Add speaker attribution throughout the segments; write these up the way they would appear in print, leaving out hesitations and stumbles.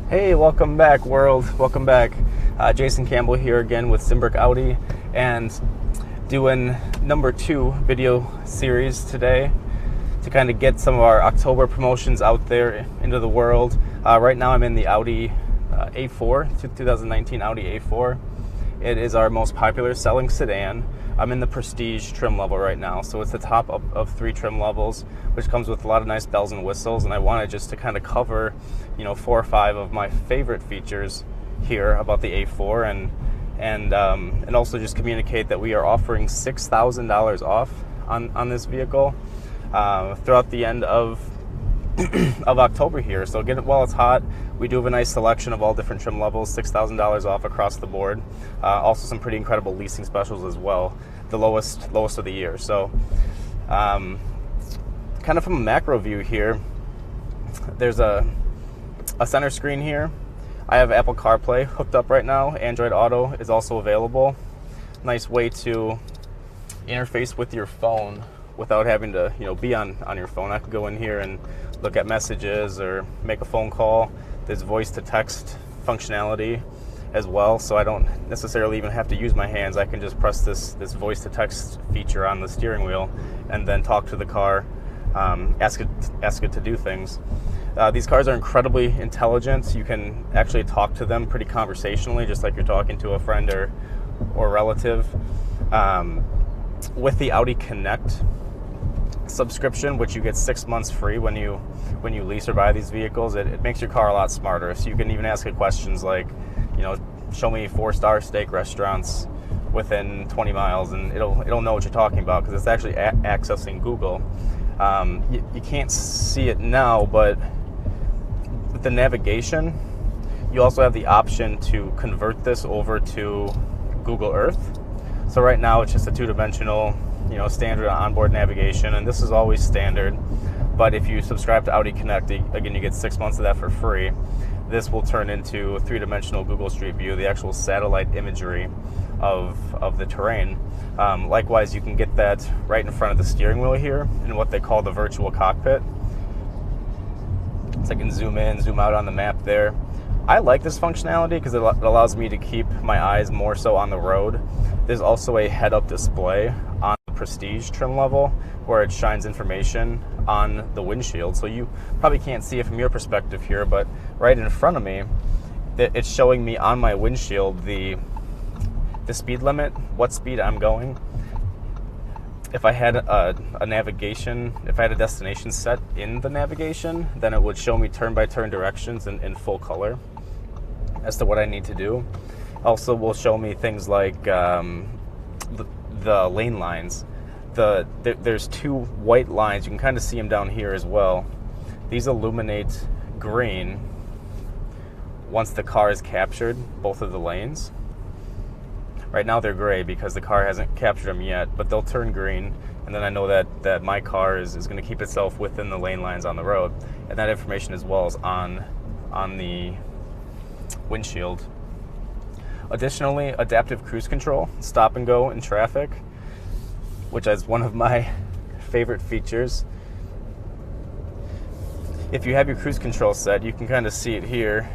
Speaker 1: Hey, welcome back, world. Welcome back. Jason Campbell here again with Zimbrick Audi, and doing number 2 video series today to kind of get some of our October promotions out there into the world. Right now I'm in the Audi A4, 2019 Audi A4. It is our most popular selling sedan. I'm in the Prestige trim level right now, so it's the top of 3 trim levels, which comes with a lot of nice bells and whistles, and I wanted just to kind of cover, 4 or 5 of my favorite features here about the A4, and also just communicate that we are offering $6,000 off on this vehicle throughout the end of October here. So get it while it's hot. We do have a nice selection of all different trim levels, $6,000 off across the board. Also some pretty incredible leasing specials as well, the lowest of the year. So kind of from a macro view here, there's a center screen here. I have Apple CarPlay hooked up right now. Android Auto is also available. Nice way to interface with your phone without having to be on your phone. I can go in here and look at messages or make a phone call. There's voice to text functionality as well, so I don't necessarily even have to use my hands. I can just press this voice to text feature on the steering wheel and then talk to the car, ask it to do things. These cars are incredibly intelligent. You can actually talk to them pretty conversationally, just like you're talking to a friend or relative. With the Audi Connect subscription, which you get 6 months free when you lease or buy these vehicles, it makes your car a lot smarter. So you can even ask it questions like, show me 4-star steak restaurants within 20 miles, and it'll know what you're talking about because it's actually accessing Google. You can't see it now, but with the navigation, you also have the option to convert this over to Google Earth. So right now it's just a 2-dimensional, standard onboard navigation, and this is always standard. But if you subscribe to Audi Connect, again, you get 6 months of that for free. This will turn into a 3-dimensional Google Street View, the actual satellite imagery of the terrain. Likewise, you can get that right in front of the steering wheel here in what they call the virtual cockpit. So I can zoom in, zoom out on the map there. I like this functionality because it allows me to keep my eyes more so on the road. There's also a head-up display on the Prestige trim level where it shines information on the windshield. So you probably can't see it from your perspective here, but right in front of me, it's showing me on my windshield the speed limit, what speed I'm going. If I had a destination set in the navigation, then it would show me turn-by-turn directions in full color as to what I need to do. Also will show me things like the lane lines. There's 2 white lines. You can kind of see them down here as well. These illuminate green once the car has captured both of the lanes. Right now they're gray because the car hasn't captured them yet, but they'll turn green, and then I know that my car is going to keep itself within the lane lines on the road, and that information as well is on the windshield. Additionally, adaptive cruise control, stop and go in traffic, which is one of my favorite features. If you have your cruise control set, you can kind of see it here.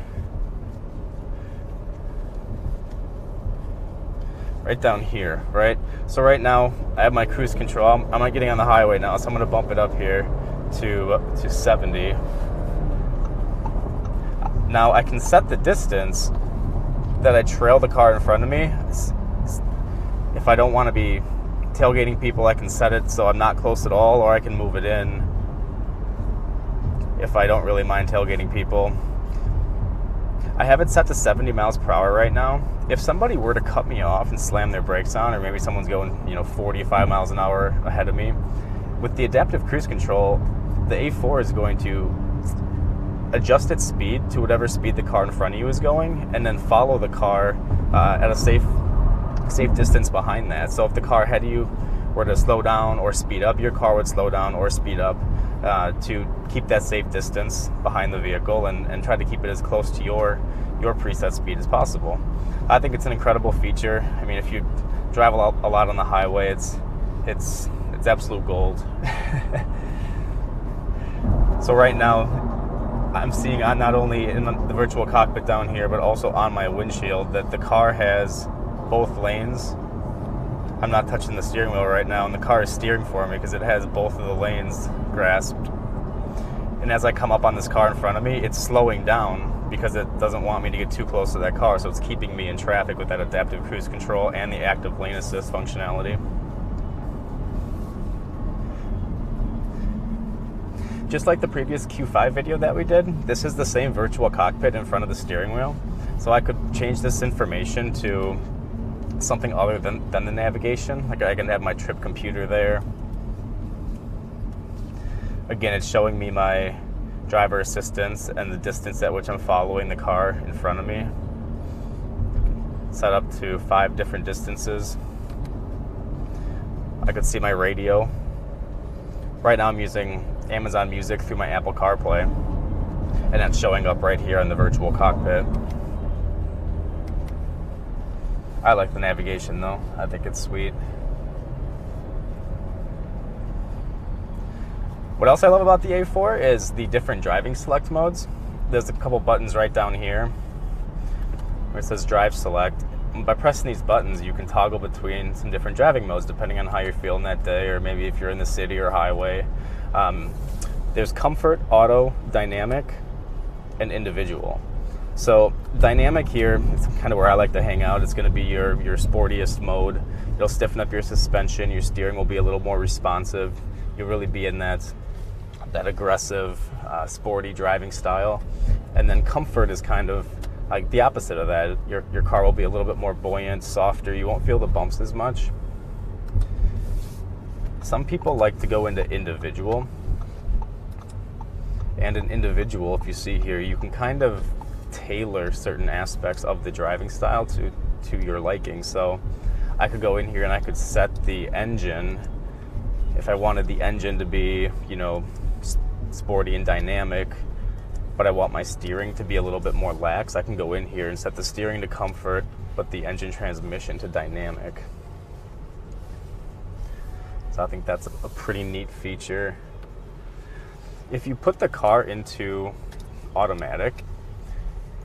Speaker 1: Right down here, right? So right now, I have my cruise control. I'm not getting on the highway now, so I'm going to bump it up here to 70. Now I can set the distance that I trail the car in front of me. If I don't want to be tailgating people, I can set it so I'm not close at all, or I can move it in if I don't really mind tailgating people. I have it set to 70 miles per hour right now. If somebody were to cut me off and slam their brakes on, or maybe someone's going 45 miles an hour ahead of me, with the adaptive cruise control, the A4 is going to adjust its speed to whatever speed the car in front of you is going, and then follow the car at a safe distance behind that. So if the car ahead of you were to slow down or speed up, your car would slow down or speed up to keep that safe distance behind the vehicle and try to keep it as close to your preset speed as possible. I think it's an incredible feature. I mean, if you drive a lot on the highway, it's absolute gold. So right now, I'm seeing on not only in the virtual cockpit down here, but also on my windshield, that the car has both lanes. I'm not touching the steering wheel right now, and the car is steering for me because it has both of the lanes grasped. And as I come up on this car in front of me, it's slowing down because it doesn't want me to get too close to that car, so it's keeping me in traffic with that adaptive cruise control and the active lane assist functionality. Just like the previous Q5 video that we did, this is the same virtual cockpit in front of the steering wheel. So I could change this information to something other than the navigation. Like I can have my trip computer there. Again, it's showing me my driver assistance and the distance at which I'm following the car in front of me. Set up to 5 different distances. I could see my radio. Right now I'm using Amazon Music through my Apple CarPlay, and that's showing up right here in the virtual cockpit. I like the navigation though. I think it's sweet. What else I love about the A4 is the different driving select modes. There's a couple buttons right down here where it says Drive Select. By pressing these buttons, you can toggle between some different driving modes depending on how you're feeling that day, or maybe if you're in the city or highway. There's Comfort, Auto, Dynamic, and Individual. So Dynamic here, it's kind of where I like to hang out. It's going to be your sportiest mode. It'll stiffen up your suspension. Your steering will be a little more responsive. You'll really be in that aggressive, sporty driving style. And then Comfort is kind of like the opposite of that. Your car will be a little bit more buoyant, softer. You won't feel the bumps as much. Some people like to go into Individual. And in Individual, if you see here, you can kind of tailor certain aspects of the driving style to your liking. So I could go in here and I could set the engine. If I wanted the engine to be, sporty and dynamic, but I want my steering to be a little bit more lax, I can go in here and set the steering to Comfort, but the engine transmission to Dynamic. So I think that's a pretty neat feature. If you put the car into automatic,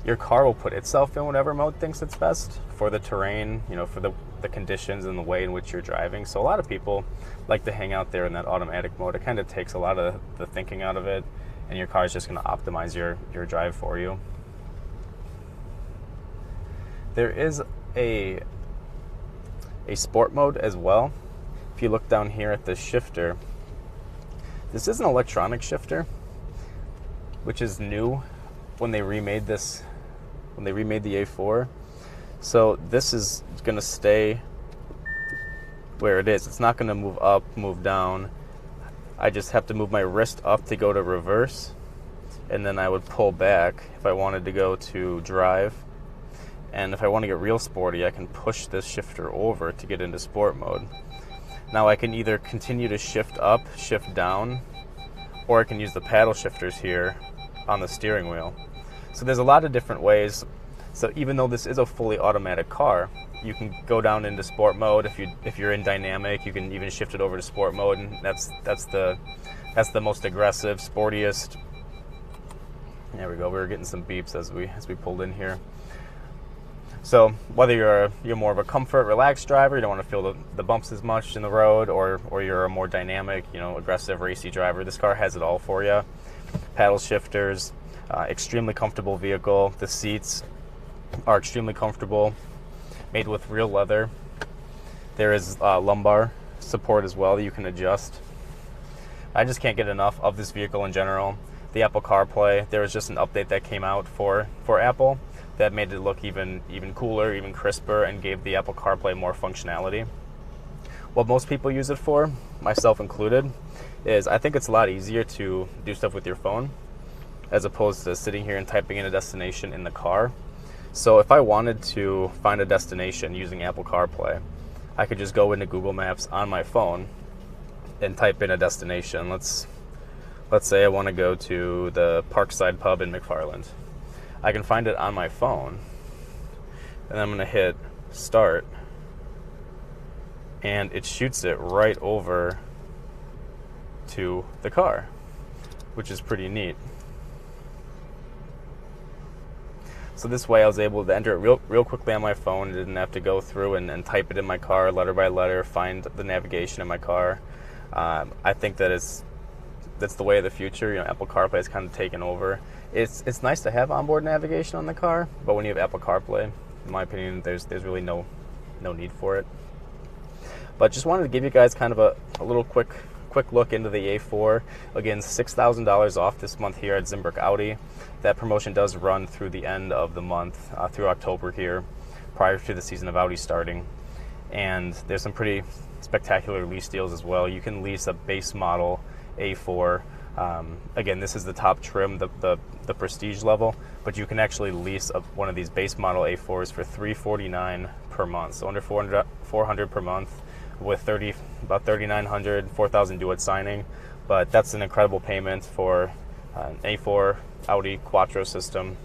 Speaker 1: your car will put itself in whatever mode thinks it's best for the terrain, for the conditions and the way in which you're driving. So a lot of people like to hang out there in that automatic mode. It kind of takes a lot of the thinking out of it, and your car is just going to optimize your drive for you. There is a sport mode as well. If you look down here at the shifter, this is an electronic shifter, which is new when they remade this, when they remade the A4. So this is going to stay where it is. It's not going to move up, move down. I just have to move my wrist up to go to reverse, and then I would pull back if I wanted to go to drive. And if I want to get real sporty, I can push this shifter over to get into sport mode. Now I can either continue to shift up, shift down, or I can use the paddle shifters here on the steering wheel. So there's a lot of different ways. So even though this is a fully automatic car, you can go down into sport mode. If you're in dynamic, you can even shift it over to sport mode, and that's the most aggressive, sportiest. There we go. We were getting some beeps as we pulled in here. So whether you're more of a comfort, relaxed driver, you don't want to feel the bumps as much in the road, or you're a more dynamic, aggressive, racy driver, this car has it all for you. Paddle shifters, extremely comfortable vehicle. The seats are extremely comfortable, made with real leather. There is lumbar support as well that you can adjust. I just can't get enough of this vehicle in general. The Apple CarPlay, there was just an update that came out for Apple that made it look even cooler, even crisper, and gave the Apple CarPlay more functionality. What most people use it for, myself included, is I think it's a lot easier to do stuff with your phone as opposed to sitting here and typing in a destination in the car. So if I wanted to find a destination using Apple CarPlay, I could just go into Google Maps on my phone and type in a destination. Let's say I want to go to the Parkside Pub in McFarland. I can find it on my phone, and I'm going to hit start, and it shoots it right over to the car, which is pretty neat. So this way I was able to enter it real quickly on my phone. I didn't have to go through and type it in my car letter by letter, find the navigation in my car. I think that's the way of the future. You know, Apple CarPlay has kind of taken over. It's nice to have onboard navigation on the car, but when you have Apple CarPlay, in my opinion, there's really no need for it. But just wanted to give you guys kind of a little quick look into the A4. Again, $6,000 off this month here at Zimbrick Audi. That promotion does run through the end of the month, through October here, prior to the season of Audi starting. And there's some pretty spectacular lease deals as well. You can lease a base model A4. Again, this is the top trim, the prestige level, but you can actually lease one of these base model A4s for $349 per month, so under $400 per month, with about $3,900, $4,000 due at signing. But that's an incredible payment for an A4 Audi Quattro system.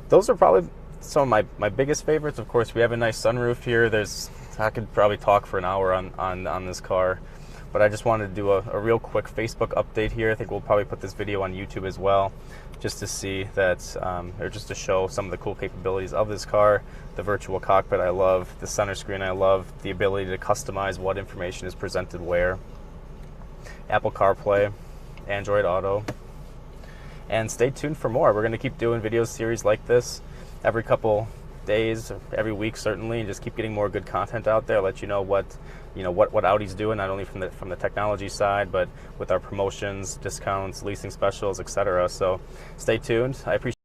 Speaker 1: Those are probably some of my biggest favorites. Of course, we have a nice sunroof here. I could probably talk for an hour on this car, but I just wanted to do a real quick Facebook update here. I think we'll probably put this video on YouTube as well, just to see that, or just to show some of the cool capabilities of this car. The virtual cockpit I love, the center screen I love, the ability to customize what information is presented where, Apple CarPlay, Android Auto, and stay tuned for more. We're going to keep doing video series like this every couple days, every week certainly, and just keep getting more good content out there. Let you know what Audi's doing, not only from the technology side, but with our promotions, discounts, leasing specials, etc. So stay tuned. I appreciate